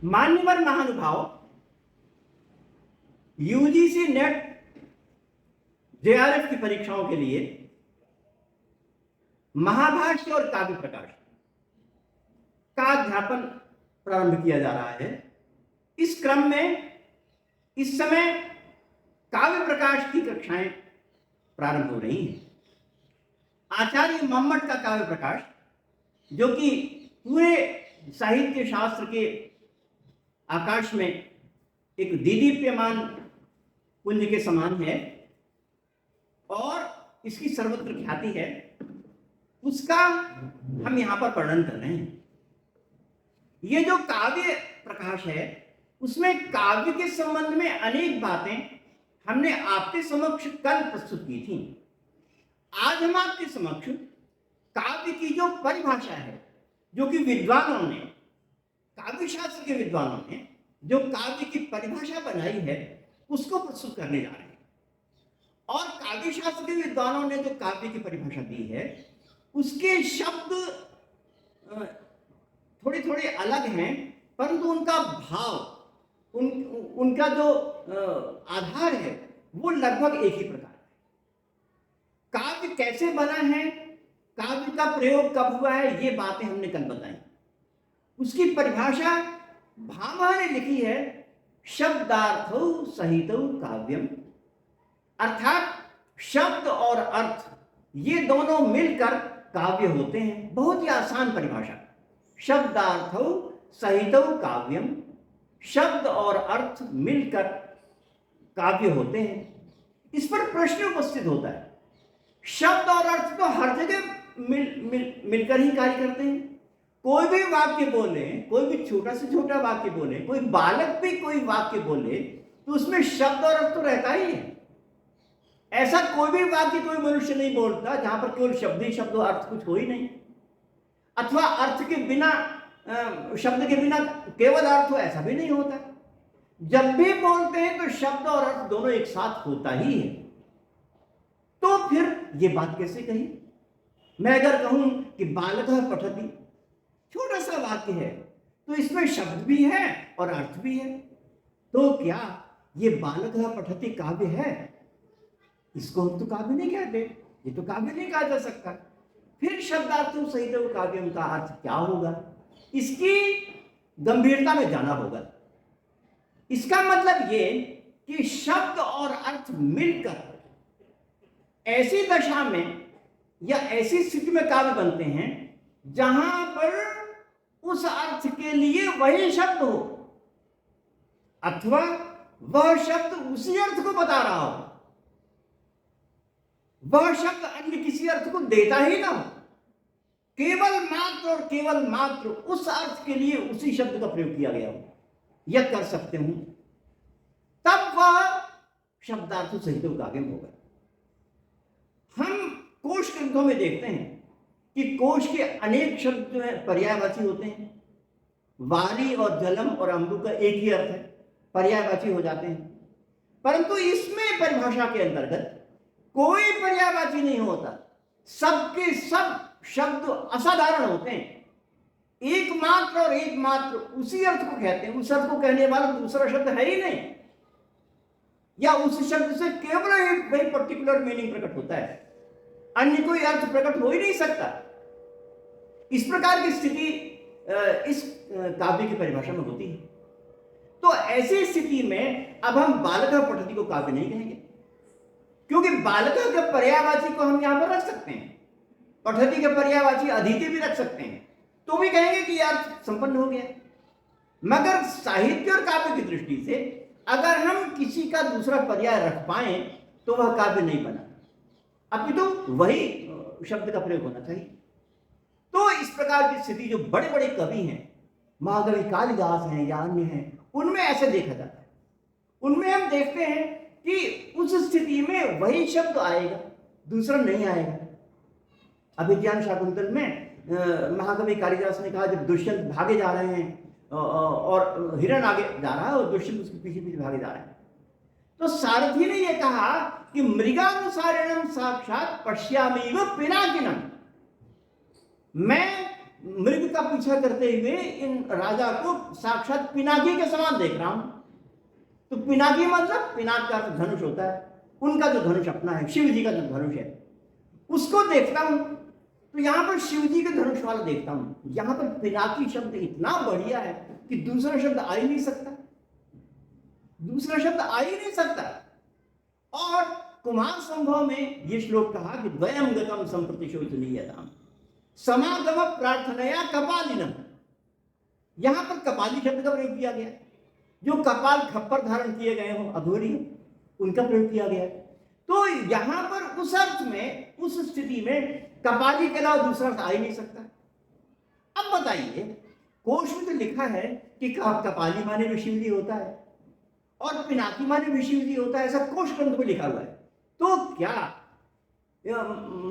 मान्यवर महानुभाव, UGC net JRF की परीक्षाओं के लिए महाभाष्य और काव्य प्रकाश का अध्यापन प्रारंभ किया जा रहा है। इस क्रम में इस समय काव्य प्रकाश की कक्षाएं प्रारंभ हो रही हैं। आचार्य मम्मट का काव्य प्रकाश, जो कि पूरे साहित्य शास्त्र के आकाश में एक दीदीप्यमान पुंज के समान है और इसकी सर्वत्र ख्याति है, उसका हम यहां पर वर्णन कर रहे हैं। ये जो काव्य प्रकाश है उसमें काव्य के संबंध में अनेक बातें हमने आपके समक्ष कल प्रस्तुत की थी। आज हम आपके समक्ष काव्य की जो परिभाषा है, जो कि विद्वानों ने, काव्य शास्त्र के विद्वानों ने जो काव्य की परिभाषा बनाई है, उसको प्रस्तुत करने जा रहे हैं। और काव्य शास्त्र के विद्वानों ने जो काव्य की परिभाषा दी है, उसके शब्द थोड़े थोड़े अलग हैं, परंतु उनका भाव, उनका जो आधार है वो लगभग एक ही प्रकार है। काव्य कैसे बना है, काव्य का प्रयोग कब हुआ है, ये बातें हमने कल बताई। उसकी परिभाषा भाभा ने लिखी है, शब्दार्थौ सहितौ काव्यम, अर्थात शब्द और अर्थ ये दोनों मिलकर काव्य होते हैं। बहुत ही आसान परिभाषा, शब्दार्थौ सहितौ काव्यम, शब्द और अर्थ मिलकर काव्य होते हैं। इस पर प्रश्न उपस्थित होता है, शब्द और अर्थ तो हर जगह मिलकर ही कार्य करते हैं। कोई भी वाक्य बोले, कोई भी छोटा से छोटा वाक्य बोले, कोई बालक भी कोई वाक्य बोले, तो उसमें शब्द और अर्थ तो रहता ही है। ऐसा कोई भी वाक्य कोई मनुष्य नहीं बोलता जहां पर केवल शब्द ही शब्द, अर्थ कुछ हो ही नहीं, अथवा अर्थ के बिना, शब्द के बिना केवल अर्थ हो, ऐसा भी नहीं होता। जब भी बोलते हैं तो शब्द और अर्थ दोनों एक साथ होता ही है। तो फिर ये बात कैसे कही? मैं अगर कहूं कि बालकः पठति, छोटा सा वाक्य है, तो इसमें शब्द भी है और अर्थ भी है, तो क्या ये बालकः पठति काव्य है? इसको हम तो काव्य नहीं कहते, ये तो काव्य नहीं कहा जा सकता। फिर शब्दार्थों सहित काव्यम का अर्थ क्या होगा, इसकी गंभीरता में जाना होगा। इसका मतलब ये कि शब्द और अर्थ मिलकर ऐसी दशा में या ऐसी स्थिति में काव्य बनते हैं जहां पर उस अर्थ के लिए वही शब्द हो, अथवा वह शब्द उसी अर्थ को बता रहा हो, वह शब्द अन्य किसी अर्थ को देता ही ना हो, केवल मात्र और केवल मात्र उस अर्थ के लिए उसी शब्द का प्रयोग किया गया हो, यह कर सकते हूं, तब वह शब्दार्थ सहित काव्यम होगा। हम कोश ग्रंथों में देखते हैं कि कोश के अनेक शब्द जो है पर्यायवाची होते हैं। वारी और जलम और अम्बु का एक ही अर्थ है, पर्यायवाची हो जाते हैं। परंतु इसमें परिभाषा के अंतर्गत कोई पर्यायवाची नहीं होता, सबके सब शब्द असाधारण होते हैं, एकमात्र और एकमात्र उसी अर्थ को कहते हैं। उस अर्थ को कहने वाला दूसरा शब्द है ही नहीं, या उस शब्द से केवल वही पर्टिकुलर मीनिंग प्रकट होता है, अन्य कोई अर्थ प्रकट हो ही नहीं सकता। इस प्रकार की स्थिति इस काव्य की परिभाषा में होती है। तो ऐसी स्थिति में अब हम बालकः पठति को काव्य नहीं कहेंगे, क्योंकि बालकः के पर्यायवाची को हम यहां पर रख सकते हैं, पठति के पर्यायवाची अदिति भी रख सकते हैं, तो भी कहेंगे कि अर्थ संपन्न हो गया। मगर साहित्य और काव्य की दृष्टि से अगर हम किसी का दूसरा पर्याय रख पाए तो वह काव्य नहीं बना, अपितु तो वही शब्द का प्रयोग होना चाहिए। तो इस प्रकार की स्थिति जो बड़े बड़े कवि हैं, महाकवि कालिदास हैं या अन्य हैं, उनमें ऐसे देखा जाता है। उनमें हम देखते हैं कि उस स्थिति में वही शब्द आएगा, दूसरा नहीं आएगा। अभिज्ञान शाकुंतल में महाकवि कालिदास ने कहा, जब दुष्यंत भागे जा रहे हैं और हिरण आगे जा रहा है और दुष्यंत उसके पीछे पीछे भागे जा रहे हैं, तो सारथी ने यह कहा कि मृगानुसारिणम साक्षात पश्यामीव पिनाकिनम, मैं मृग का पीछा करते हुए इन राजा को साक्षात पिनाकी के समान देख रहा हूं। तो पिनाकी मतलब, पिनाक का अर्थ धनुष होता है, उनका जो धनुष अपना है, शिव जी का जो धनुष है, उसको देखता हूं। तो यहां पर शिव जी के धनुष वाला देखता हूं। यहां पर पिनाकी शब्द इतना बढ़िया है कि दूसरा शब्द आ ही नहीं सकता, दूसरा शब्द आ ही नहीं सकता। और कुमार संभव में ये श्लोक कहा कि द्वयम गतम संप्रतिशोचनीयताम समागम प्रार्थनया कपालिनम। यहां पर कपाली शब्द का प्रयोग किया गया, जो कपाल खप्पर धारण किए गए हो अघोरी, उनका प्रयोग किया गया। तो यहां पर उस अर्थ में, उस स्थिति में कपाली के अलावा दूसरा अर्थ आ ही नहीं सकता। अब बताइए, कोश में तो लिखा है कि कपाली माने भी शिव जी होता है और पिनाकी माने भी शिव जी होता है, ऐसा कोश ग्रंथ में लिखा हुआ है। तो क्या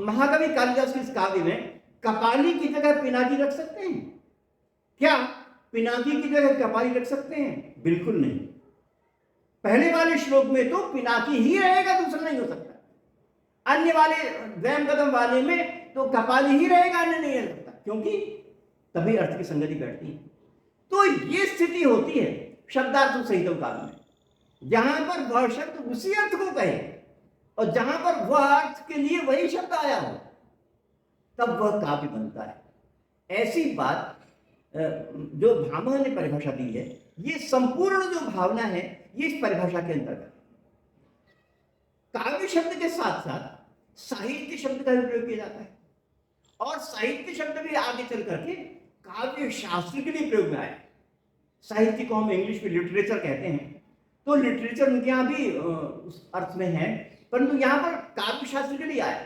महाकवि कालिदास के इस काव्य में कपाली की जगह पिनाकी रख सकते हैं? क्या पिनाकी की जगह कपाली रख सकते हैं? बिल्कुल नहीं। पहले वाले श्लोक में तो पिनाकी ही रहेगा, दूसरा नहीं हो सकता। अन्य वाले द्वयम कदम वाले में तो कपाली ही रहेगा, अन्य नहीं हो सकता, क्योंकि तभी अर्थ की संगति बैठती है। तो ये स्थिति होती है शब्दार्थ सहित काल में, जहां पर वह शब्द उसी अर्थ को कहे और जहां पर वह अर्थ के लिए वही शब्द आया हो, तब वह काव्य बनता है। ऐसी बात जो भामह ने परिभाषा दी है, ये संपूर्ण जो भावना है, ये इस परिभाषा के अंतर्गत। काव्य शब्द के साथ साथ साहित्य शब्द का भी प्रयोग किया जाता है, और साहित्य शब्द भी आगे चल करके काव्य शास्त्र के लिए प्रयोग में आया। साहित्य को हम इंग्लिश में लिटरेचर कहते हैं, तो लिटरेचर उनके यहाँ भी उस अर्थ में है, परंतु यहाँ पर काव्य शास्त्र के लिए आया,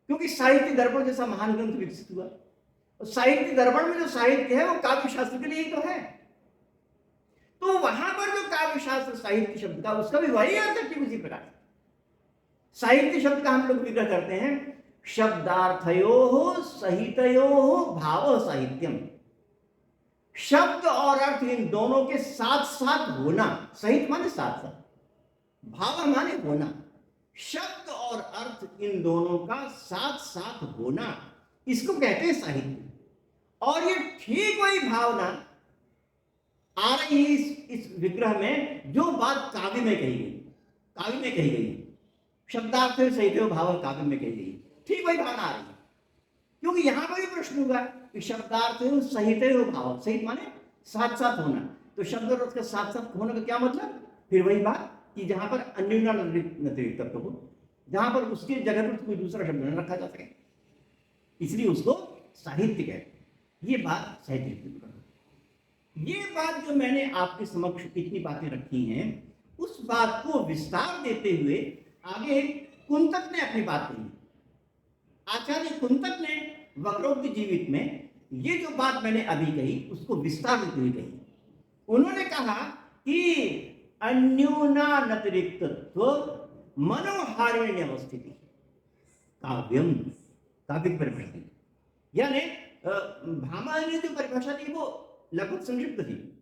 क्योंकि साहित्य दर्पण जैसा महान ग्रंथ विकसित हुआ। और साहित्य दर्पण में जो साहित्य है वो काव्य शास्त्र के लिए ही तो है। तो वहां पर जो काव्य शास्त्र साहित्य शब्द का, उसका भी वही अर्थ है, उसी प्रकार साहित्य शब्द का हम लोग विग्रह करते हैं शब्दार्थयोः सहितयोः भाव साहित्यम। शब्द और अर्थ इन दोनों के साथ साथ होना, सहित माने साथ साथ, भाव माने होना, शब्द और अर्थ इन दोनों का साथ साथ होना, इसको कहते हैं साहित्य। और ये ठीक वही भावना आ रही है इस विग्रह में, जो बात काव्य में कही गई, काव्य में कही गई, शब्दार्थ सहित भाव काव्य में कही गई, ठीक वही भावना आ रही है। क्योंकि यहां पर भी प्रश्न हुआ कि शब्दार्थ सहित भाव, सहित माने साथ साथ होना, तो शब्द और अर्थ का साथ साथ होने का क्या मतलब? फिर वही बात कि जहां पर अन्योन्यातिरिक्तत्व हो, जहां पर उसकी जगह पर कोई दूसरा शब्द न रखा जा सके, इसलिए उसको साहित्य कहते हैं। ये बात साहित्य। ये बात जो मैंने आपके समक्ष इतनी बातें रखी हैं, उस बात को विस्तार देते हुए आगे कुंतक ने अपनी बात कही। आचार्य कुंतक ने वक्रोक्ति जीवित में ये जो बात मैंने अभी कही, उसको विस्तार देते हुए कही। उन्होंने कहा कि अन्योन्यातिरिक्तत्व मनोहारिण्य अवस्थिति काव्यम, काव्य की परिभाषा दी। यानी भामह ने जो परिभाषा दी वो लगभग संक्षिप्त थी,